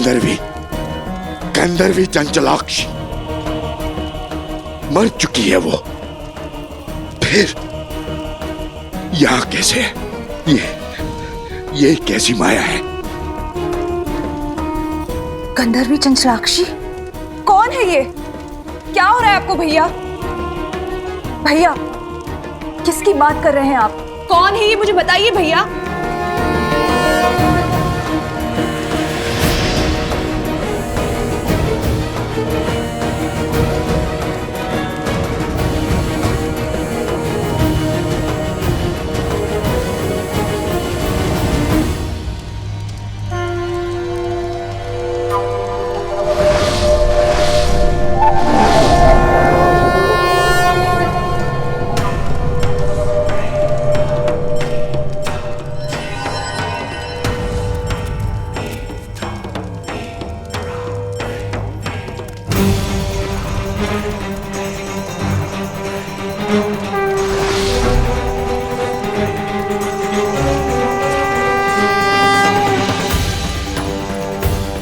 गंधर्वी गंधर्वी चंचलाक्षी मर चुकी है वो। फिर यहाँ कैसे है? ये कैसी माया है? गंधर्वी चंचलाक्षी? कौन है ये? क्या हो रहा है आपको भैया? भैया किसकी बात कर रहे हैं आप? कौन है ये मुझे बताइए भैया।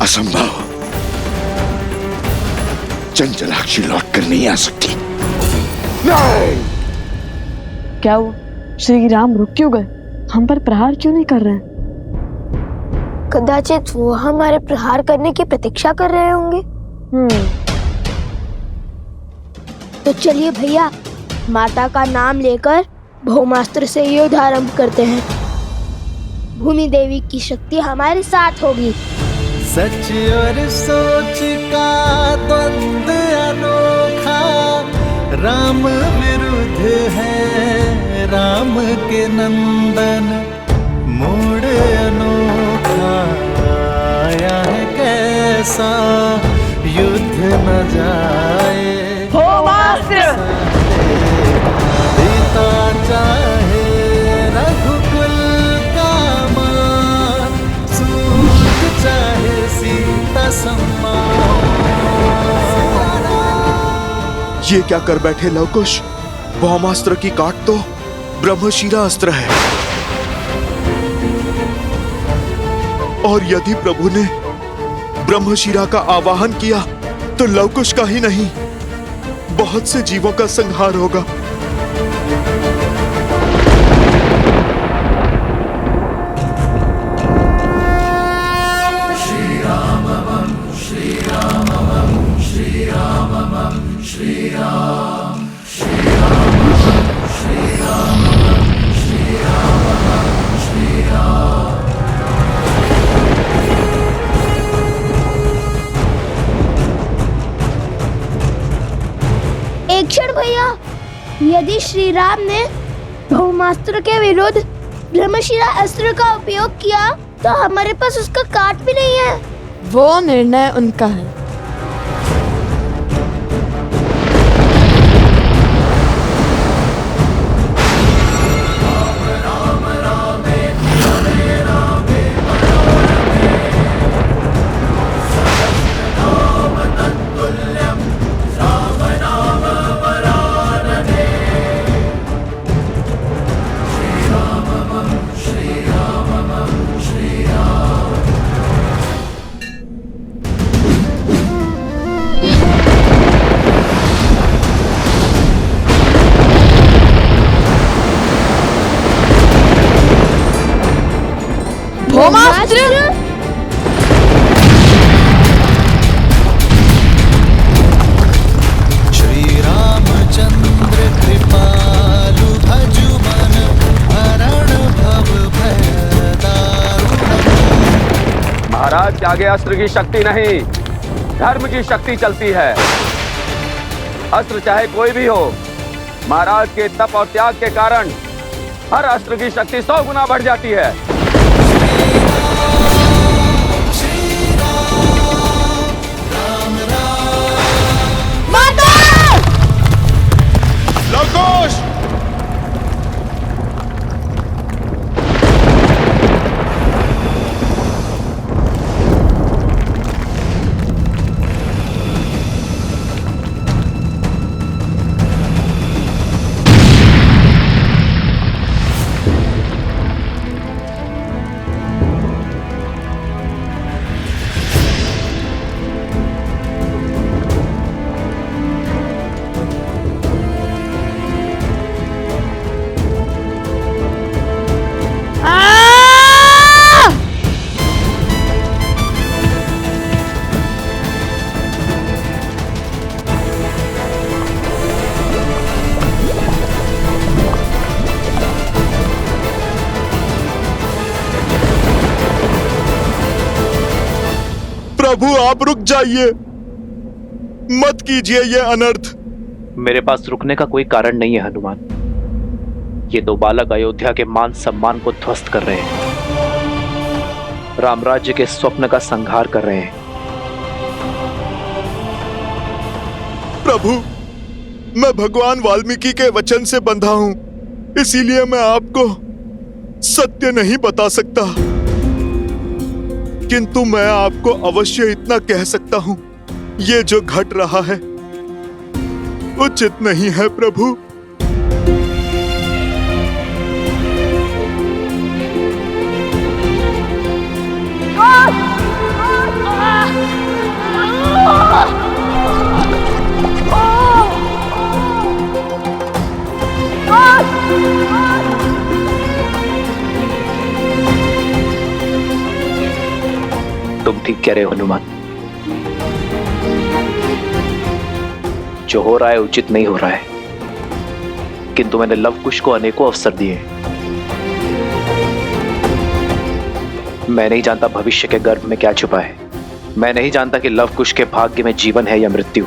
असंभव। चंचलाक्षी लौट कर नहीं आ सकती। नहीं। क्या हुआ? श्री राम रुक क्यों गए? हम पर प्रहार क्यों नहीं कर रहे हैं? कदाचित वो हमारे प्रहार करने की प्रतीक्षा कर रहे होंगे। तो चलिए भैया, माता का नाम लेकर भौमास्त्र से युद्ध आरंभ करते हैं। भूमि देवी की शक्ति हमारे साथ होगी। सच और सोच का द्वंद्व अनोखा, राम विरुद्ध है राम के नंदन, मोड़ अनोखा आया है कैसा, युद्ध न जाए पिता चाहे रघुकुल का मान, सूत चाहे सीता सम्मान। ये क्या कर बैठे लवकुश? भौमास्त्र की काट तो ब्रह्मशिरा अस्त्र है, और यदि प्रभु ने ब्रह्मशिरा का आवाहन किया तो लवकुश का ही नहीं, बहुत से जीवों का संहार होगा। एक क्षण भैया, यदि श्री राम ने भौमास्त्र के विरुद्ध ब्रह्मशिरा अस्त्र का उपयोग किया तो हमारे पास उसका काट भी नहीं है। वो निर्णय उनका है। भौमास्त्र! श्री रामचंद्र कृपालु भजुमन, हरण भव भय दारुण। महाराज के आगे अस्त्र की शक्ति नहीं, धर्म की शक्ति चलती है। अस्त्र चाहे कोई भी हो, महाराज के तप और त्याग के कारण हर अस्त्र की शक्ति 100 गुना बढ़ जाती है। लवकुश! प्रभु आप रुक जाइए, मत कीजिए ये अनर्थ। मेरे पास रुकने का कोई कारण नहीं है हनुमान। ये दो बालक अयोध्या के मान सम्मान को ध्वस्त कर रहे हैं, रामराज्य के स्वप्न का संहार कर रहे हैं। प्रभु, मैं भगवान वाल्मीकि के वचन से बंधा हूं, इसीलिए मैं आपको सत्य नहीं बता सकता, किंतु मैं आपको अवश्य इतना कह सकता हूं, ये जो घट रहा है उचित नहीं है प्रभु। तुम ठीक कह रहे हो हनुमान, जो हो रहा है उचित नहीं हो रहा है, किंतु मैंने लवकुश को अनेकों अवसर दिए। मैं नहीं जानता भविष्य के गर्भ में क्या छुपा है। मैं नहीं जानता कि लवकुश के भाग्य में जीवन है या मृत्यु,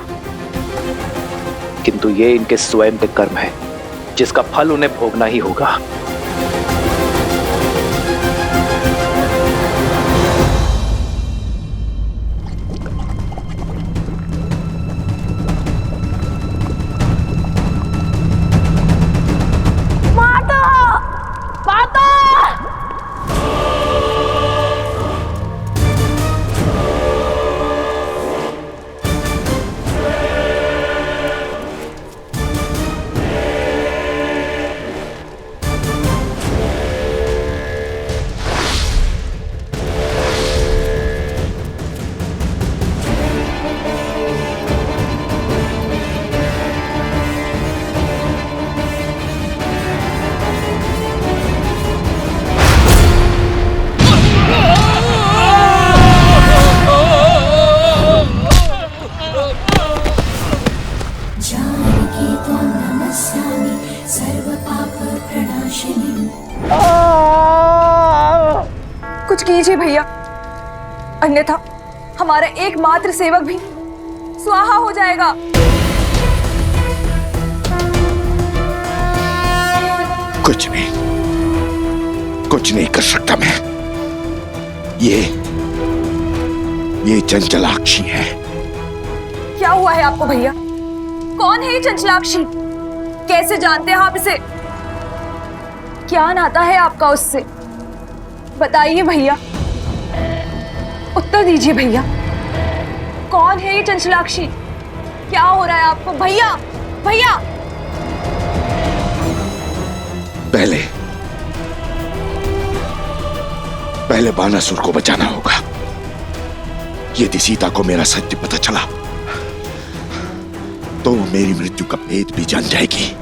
किंतु ये इनके स्वयं के कर्म है, जिसका फल उन्हें भोगना ही होगा। कुछ कीजिए भैया, अन्यथा हमारा एकमात्र सेवक भी स्वाहा हो जाएगा। कुछ नहीं कर सकता मैं। ये चंचलाक्षी है। क्या हुआ है आपको भैया? कौन है ये चंचलाक्षी? कैसे जानते हैं आप इसे? क्या नाता है आपका उससे? बताइए भैया, उत्तर दीजिए भैया। कौन है ये चंचलाक्षी? क्या हो रहा है आपको भैया? भैया पहले बानासुर को बचाना होगा। यदि सीता को मेरा सत्य पता चला तो वो मेरी मृत्यु का भेद भी जान जाएगी।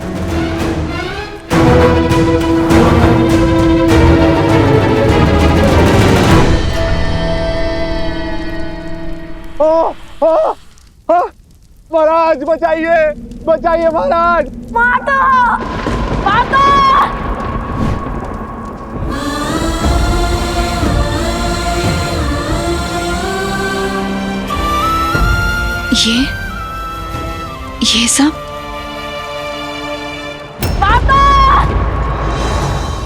महाराज बचाइए, बचाइए महाराज। माता, माता! ये सब माता!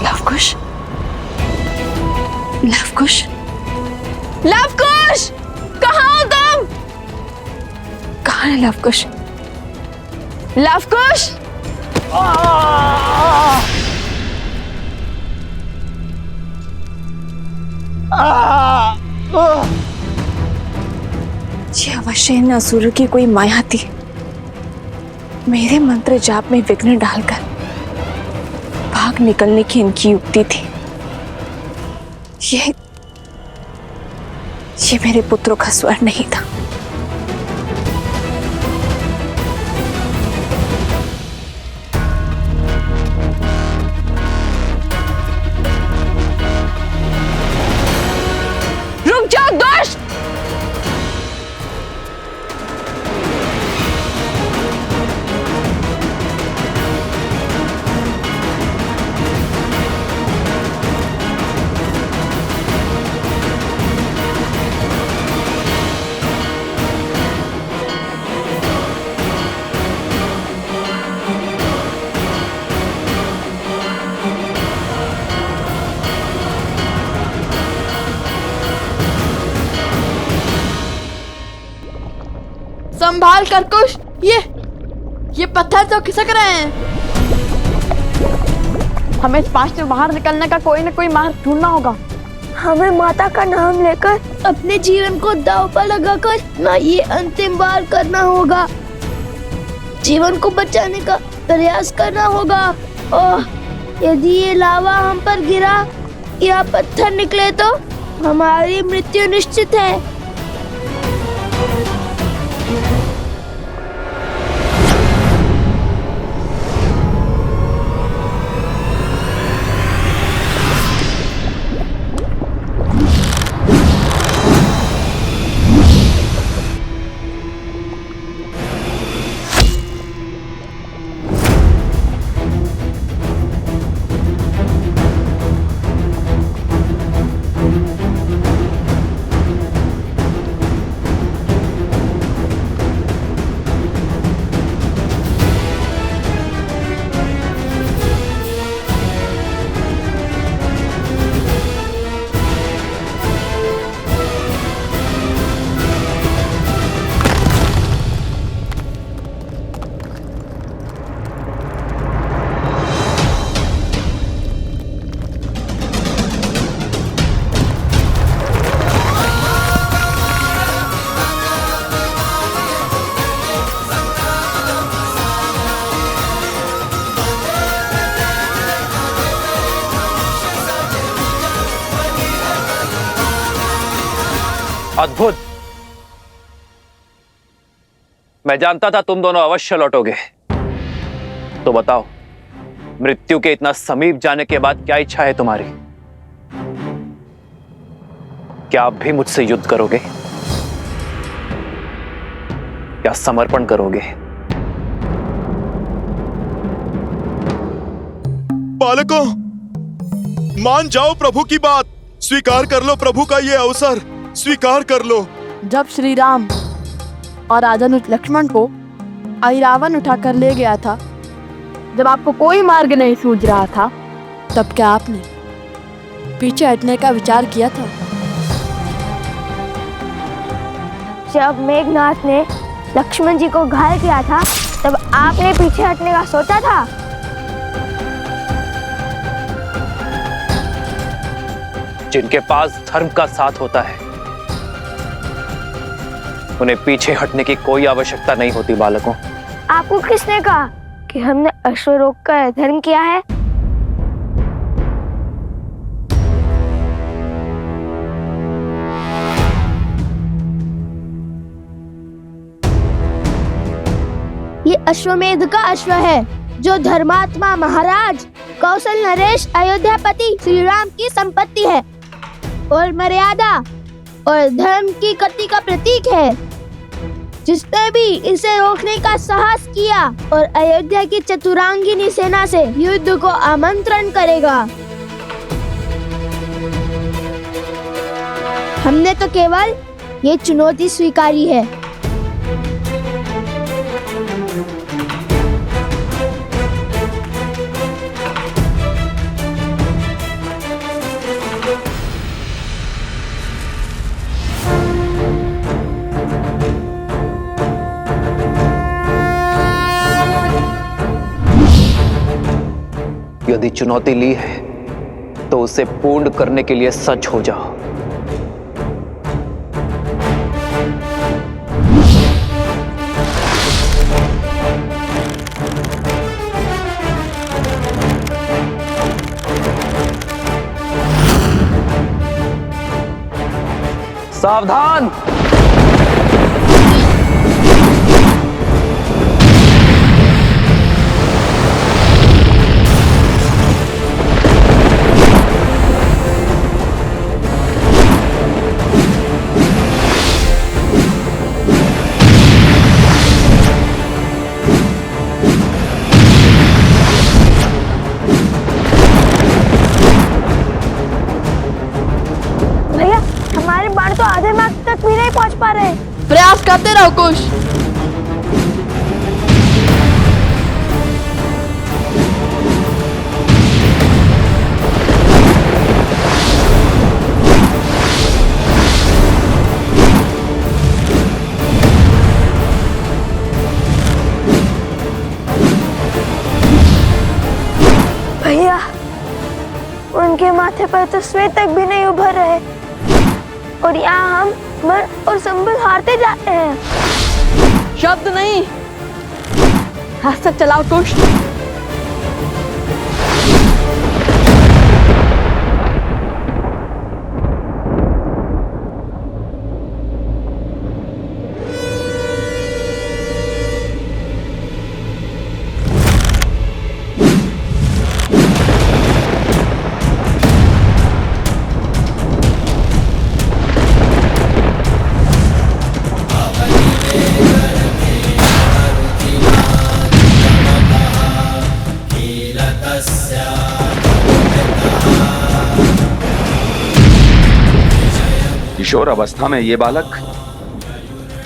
लवकुश, लवकुश, लवकुश! कहाँ हो तुम? कहाँ है लवकुश? लवकुश! ये अवश्य इन असुरों की कोई माया थी, मेरे मंत्र जाप में विघ्न डालकर भाग निकलने की इनकी युक्ति थी। ये मेरे पुत्रों का स्वर नहीं था। रुक जाओ दुष्ट! संभाल कर कुश, ये पत्थर तो खिसक रहे हैं। हमें इस पास से बाहर निकलने का कोई न कोई मार्ग ढूंढना होगा। हमें माता का नाम लेकर अपने जीवन को दांव पर लगाकर ना ये अंतिम बार करना होगा। जीवन को बचाने का प्रयास करना होगा। और यदि ये लावा हम पर गिरा या पत्थर निकले तो हमारी मृत्यु निश्चित है। अद्भुत। मैं जानता था तुम दोनों अवश्य लौटोगे। तो बताओ, मृत्यु के इतना समीप जाने के बाद क्या इच्छा है तुम्हारी? क्या आप भी मुझसे युद्ध करोगे? क्या समर्पण करोगे? बालकों, मान जाओ प्रभु की बात। स्वीकार कर लो प्रभु का ये अवसर, स्वीकार कर लो। जब श्री राम और राजानुज लक्ष्मण को अहिरावण उठाकर ले गया था, जब आपको कोई मार्ग नहीं सूझ रहा था, तब क्या आपने पीछे हटने का विचार किया था? जब मेघनाथ ने लक्ष्मण जी को घायल किया था, तब आपने पीछे हटने का सोचा था? जिनके पास धर्म का साथ होता है, उन्हें पीछे हटने की कोई आवश्यकता नहीं होती। बालकों, आपको किसने कहा कि हमने अश्वरोग का धर्म किया है? ये अश्वमेध का अश्व है, जो धर्मात्मा महाराज कौशल नरेश अयोध्यापति श्री राम की संपत्ति है और मर्यादा और धर्म की गति का प्रतीक है। जिसने भी इसे रोकने का साहस किया और अयोध्या की चतुरांगिनी सेना से युद्ध को आमंत्रण करेगा। हमने तो केवल ये चुनौती स्वीकारी है। यदि चुनौती ली है तो उसे पूर्ण करने के लिए सच हो जाओ। सावधान! भैया, हमारे बाण तो आधे मार्ग तक भी नहीं पहुंच पा रहे। प्रयास करते रहो कुश। माथे पर तो स्वेद तक भी नहीं उभर रहे और यहाँ हम मन और संबल हारते जाते हैं। शब्द नहीं, हस्तक चलाओ दुष्ट। किशोर अवस्था में ये बालक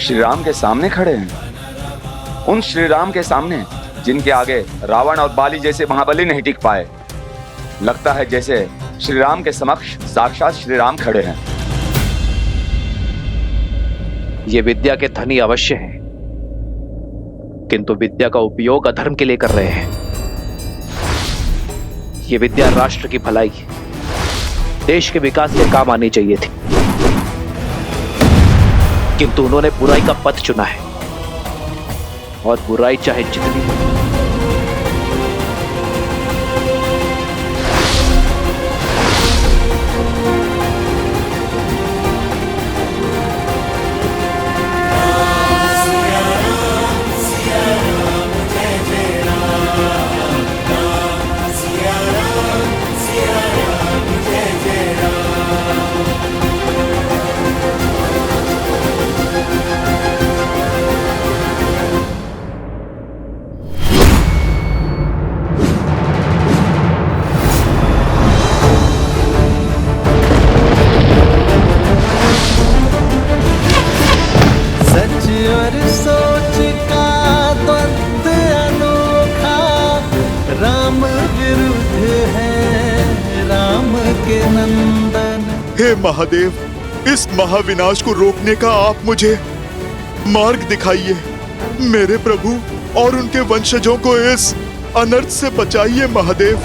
श्री राम के सामने खड़े हैं, उन श्री राम के सामने जिनके आगे रावण और बाली जैसे महाबली नहीं टिक पाए। लगता है जैसे श्री राम के समक्ष साक्षात श्री राम खड़े हैं। ये विद्या के धनी अवश्य हैं, किंतु विद्या का उपयोग अधर्म के लिए कर रहे हैं। ये विद्या राष्ट्र की भलाई, देश के विकास के काम आनी चाहिए थी, किंतु उन्होंने बुराई का पथ चुना है, और बुराई चाहे जितनी सच और सोच का द्वंद्व अनोखा, राम विरुद्ध है राम के नंदन। हे महादेव, इस महाविनाश को रोकने का आप मुझे मार्ग दिखाइए। मेरे प्रभु और उनके वंशजों को इस अनर्थ से बचाइए महादेव।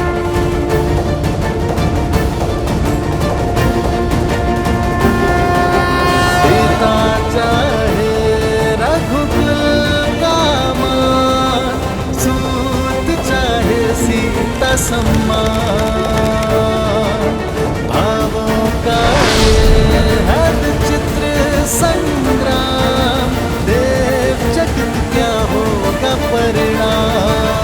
पिता चाहे रघुकुल का मान, सूत चाहे सीता सम्मान। भावों का ये है विचित्र संग्राम, देव जगत क्या होगा परिणाम।